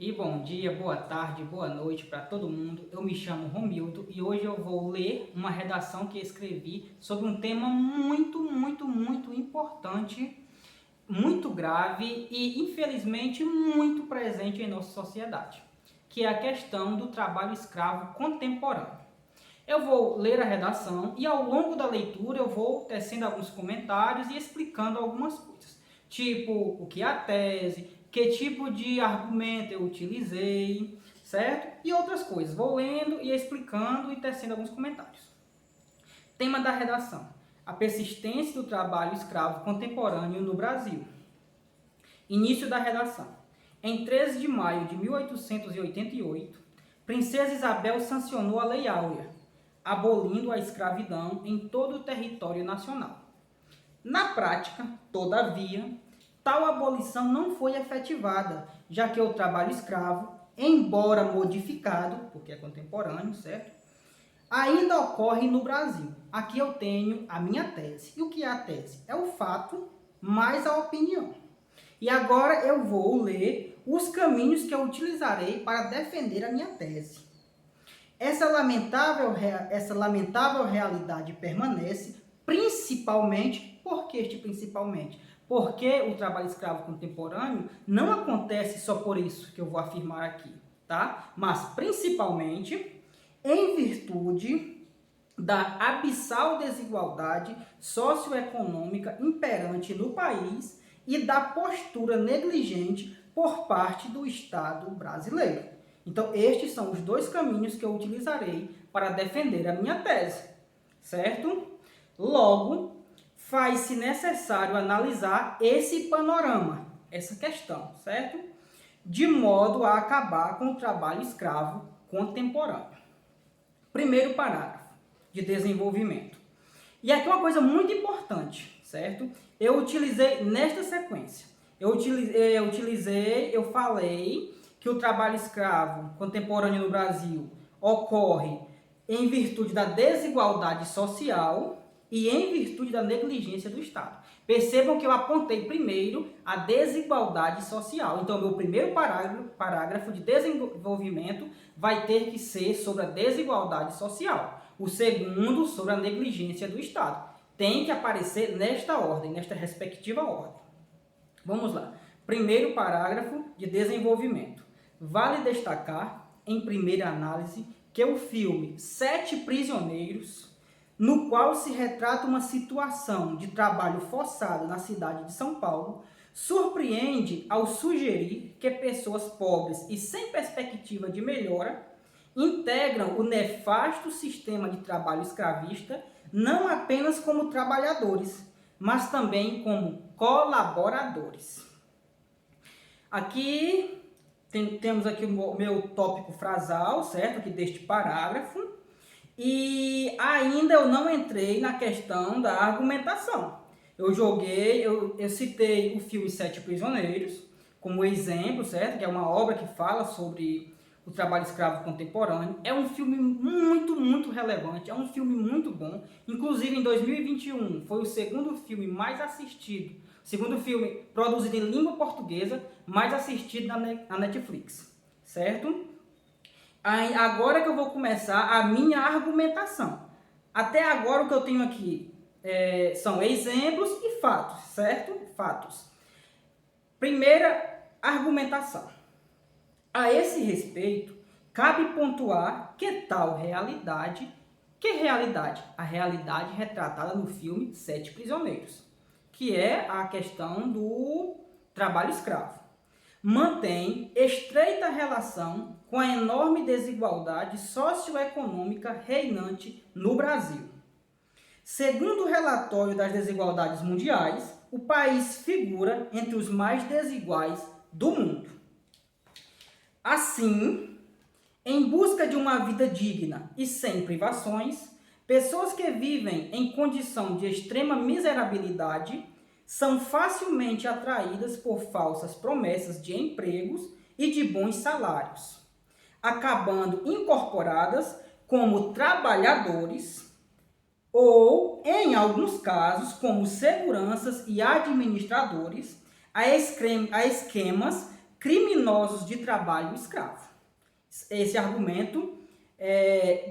E bom dia, boa tarde, boa noite para todo mundo. Eu me chamo Romildo e hoje eu vou ler uma redação que escrevi sobre um tema muito importante, muito grave e infelizmente muito presente em nossa sociedade, que é a questão do trabalho escravo contemporâneo. Eu vou ler a redação e ao longo da leitura eu vou tecendo alguns comentários e explicando algumas coisas, tipo o que é a tese, que tipo de argumento eu utilizei, certo? E outras coisas. Vou lendo e explicando e tecendo alguns comentários. Tema da redação: a persistência do trabalho escravo contemporâneo no Brasil. Início da redação. Em 13 de maio de 1888, Princesa Isabel sancionou a Lei Áurea, abolindo a escravidão em todo o território nacional. Na prática, todavia, tal abolição não foi efetivada, já que o trabalho escravo, embora modificado, porque é contemporâneo, certo? Ainda ocorre no Brasil. Aqui eu tenho a minha tese. E o que é a tese? É o fato mais a opinião. E agora eu vou ler os caminhos que eu utilizarei para defender a minha tese. Essa lamentável realidade permanece principalmente, por que este principalmente? Porque o trabalho escravo contemporâneo não acontece só por isso que eu vou afirmar aqui, tá? Mas principalmente em virtude da abissal desigualdade socioeconômica imperante no país e da postura negligente por parte do Estado brasileiro. Então, estes são os dois caminhos que eu utilizarei para defender a minha tese, certo? Logo, faz-se necessário analisar esse panorama, essa questão, certo? De modo a acabar com o trabalho escravo contemporâneo. Primeiro parágrafo de desenvolvimento. E aqui uma coisa muito importante, certo? Eu utilizei nesta sequência. Eu falei que o trabalho escravo contemporâneo no Brasil ocorre em virtude da desigualdade social e em virtude da negligência do Estado. Percebam que eu apontei primeiro a desigualdade social. Então, meu primeiro parágrafo de desenvolvimento vai ter que ser sobre a desigualdade social. O segundo, sobre a negligência do Estado. Tem que aparecer nesta ordem, nesta respectiva ordem. Vamos lá. Primeiro parágrafo de desenvolvimento. Vale destacar, em primeira análise, que o filme Sete Prisioneiros, no qual se retrata uma situação de trabalho forçado na cidade de São Paulo, surpreende ao sugerir que pessoas pobres e sem perspectiva de melhora integram o nefasto sistema de trabalho escravista não apenas como trabalhadores, mas também como colaboradores. Aqui temos aqui o meu tópico frasal, certo? Aqui deste parágrafo. E ainda eu não entrei na questão da argumentação. Eu citei o filme Sete Prisioneiros como exemplo, certo? Que é uma obra que fala sobre o trabalho escravo contemporâneo. É um filme muito relevante, é um filme muito bom. Inclusive, em 2021, foi o segundo filme mais assistido, segundo filme produzido em língua portuguesa, mais assistido na Netflix, certo? Aí, agora que eu vou começar a minha argumentação. Até agora o que eu tenho aqui são exemplos e fatos, certo? Fatos. Primeira argumentação. A esse respeito, cabe pontuar que tal realidade... Que realidade? A realidade retratada no filme Sete Prisioneiros, que é a questão do trabalho escravo. Mantém estreita relação com a enorme desigualdade socioeconômica reinante no Brasil. Segundo o relatório das desigualdades mundiais, o país figura entre os mais desiguais do mundo. Assim, em busca de uma vida digna e sem privações, pessoas que vivem em condição de extrema miserabilidade são facilmente atraídas por falsas promessas de empregos e de bons salários, acabando incorporadas como trabalhadores ou, em alguns casos, como seguranças e administradores a esquemas criminosos de trabalho escravo. Esse argumento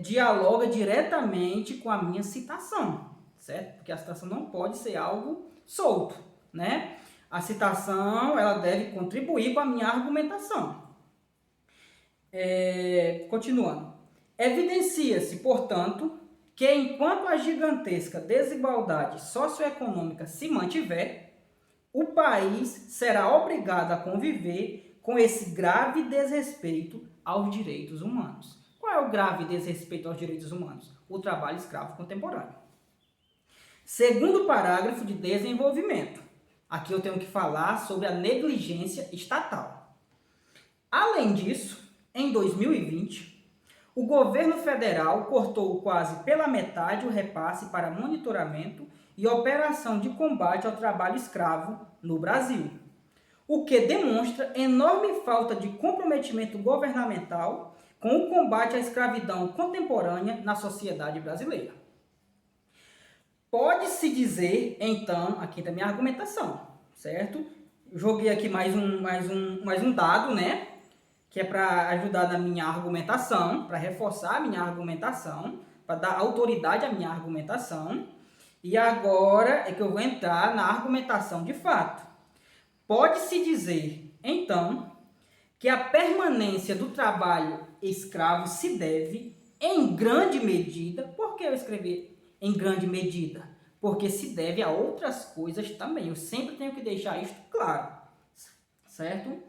dialoga diretamente com a minha citação, certo? Porque a citação não pode ser algo solto, né? A citação, ela deve contribuir com a minha argumentação. Continuando. Evidencia-se, portanto, que enquanto a gigantesca desigualdade socioeconômica se mantiver, o país será obrigado a conviver com esse grave desrespeito aos direitos humanos. Qual é o grave desrespeito aos direitos humanos? O trabalho escravo contemporâneo. Segundo parágrafo de desenvolvimento. Aqui eu tenho que falar sobre a negligência estatal. Além disso, em 2020, o governo federal cortou quase pela metade o repasse para monitoramento e operação de combate ao trabalho escravo no Brasil, o que demonstra enorme falta de comprometimento governamental com o combate à escravidão contemporânea na sociedade brasileira. Pode-se dizer, então, aqui da minha argumentação, certo? Joguei aqui mais um dado, né? Que é para ajudar na minha argumentação, para reforçar a minha argumentação, para dar autoridade à minha argumentação. E agora é que eu vou entrar na argumentação de fato. Pode-se dizer, então, que a permanência do trabalho escravo se deve, em grande medida, por que eu escrevi em grande medida? Porque se deve a outras coisas também. Eu sempre tenho que deixar isso claro, certo?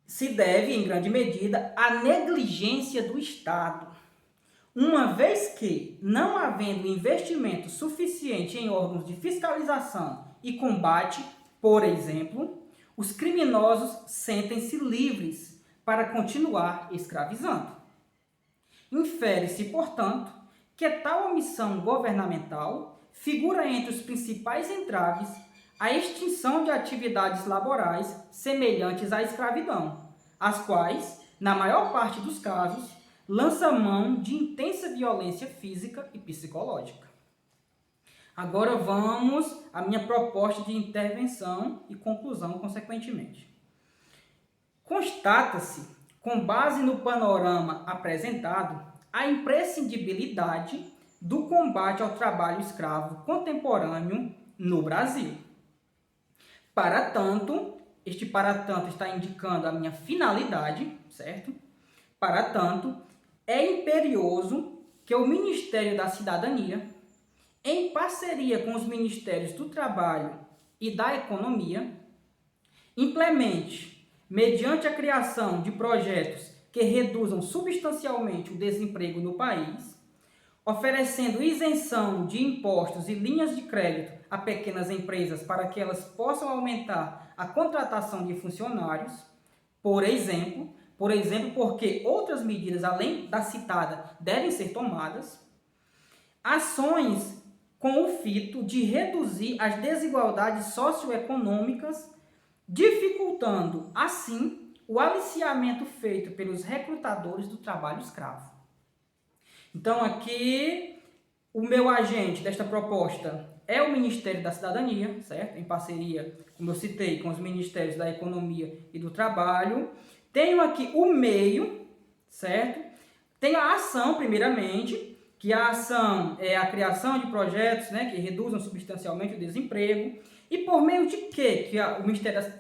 Se deve, em grande medida, à negligência do Estado, uma vez que, não havendo investimento suficiente em órgãos de fiscalização e combate, por exemplo, os criminosos sentem-se livres para continuar escravizando. Infere-se, portanto, que tal omissão governamental figura entre os principais entraves à extinção de atividades laborais semelhantes à escravidão, as quais, na maior parte dos casos, lança mão de intensa violência física e psicológica. Agora vamos à minha proposta de intervenção e conclusão, consequentemente. Constata-se, com base no panorama apresentado, a imprescindibilidade do combate ao trabalho escravo contemporâneo no Brasil. Para tanto, este para tanto está indicando a minha finalidade, certo? Para tanto, é imperioso que o Ministério da Cidadania, em parceria com os Ministérios do Trabalho e da Economia, implemente, mediante a criação de projetos que reduzam substancialmente o desemprego no país, oferecendo isenção de impostos e linhas de crédito a pequenas empresas para que elas possam aumentar a contratação de funcionários, por exemplo, porque outras medidas além da citada devem ser tomadas, ações com o fito de reduzir as desigualdades socioeconômicas, dificultando, assim, o aliciamento feito pelos recrutadores do trabalho escravo. Então, aqui, o meu agente desta proposta é o Ministério da Cidadania, certo? Em parceria, como eu citei, com os Ministérios da Economia e do Trabalho. Tenho aqui o meio, certo? Tenho a ação, primeiramente, que a ação é a criação de projetos, né, que reduzam substancialmente o desemprego. E por meio de quê? Que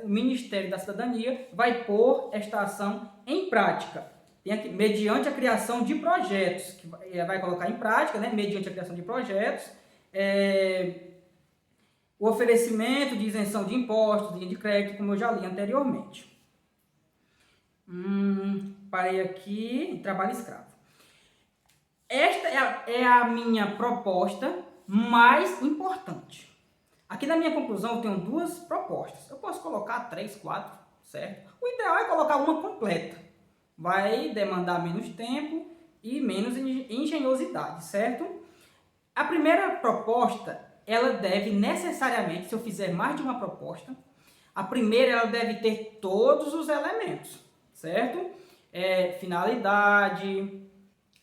o Ministério da Cidadania vai pôr esta ação em prática. Tem aqui, mediante a criação de projetos, que vai colocar em prática, né, mediante a criação de projetos, o oferecimento de isenção de impostos, linha de crédito, como eu já li anteriormente. Parei aqui em trabalho escravo. Esta é a minha proposta mais importante. Aqui na minha conclusão eu tenho duas propostas. Eu posso colocar 3, 4, certo? O ideal é colocar uma completa. Vai demandar menos tempo e menos engenhosidade, certo? A primeira proposta, ela deve necessariamente, se eu fizer mais de uma proposta, a primeira ela deve ter todos os elementos, certo? Finalidade,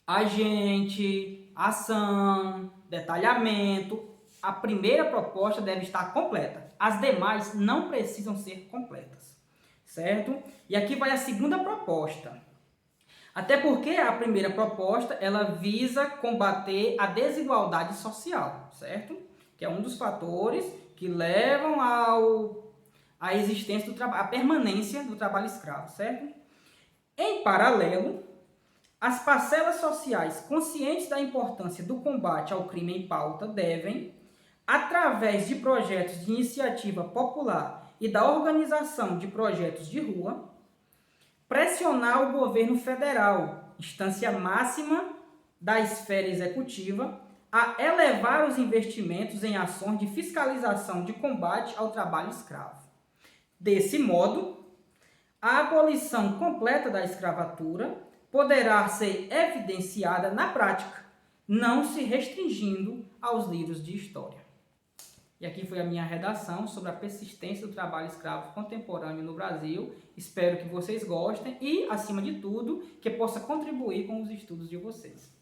agente, ação, detalhamento. A primeira proposta deve estar completa. As demais não precisam ser completas, certo? E aqui vai a segunda proposta. Até porque a primeira proposta, ela visa combater a desigualdade social, certo? Que é um dos fatores que levam à existência do trabalho, à permanência do trabalho escravo, certo? Em paralelo, as parcelas sociais conscientes da importância do combate ao crime em pauta devem, através de projetos de iniciativa popular e da organização de projetos de rua, pressionar o governo federal, instância máxima da esfera executiva, a elevar os investimentos em ações de fiscalização de combate ao trabalho escravo. Desse modo, a abolição completa da escravatura poderá ser evidenciada na prática, não se restringindo aos livros de história. E aqui foi a minha redação sobre a persistência do trabalho escravo contemporâneo no Brasil. Espero que vocês gostem e, acima de tudo, que possa contribuir com os estudos de vocês.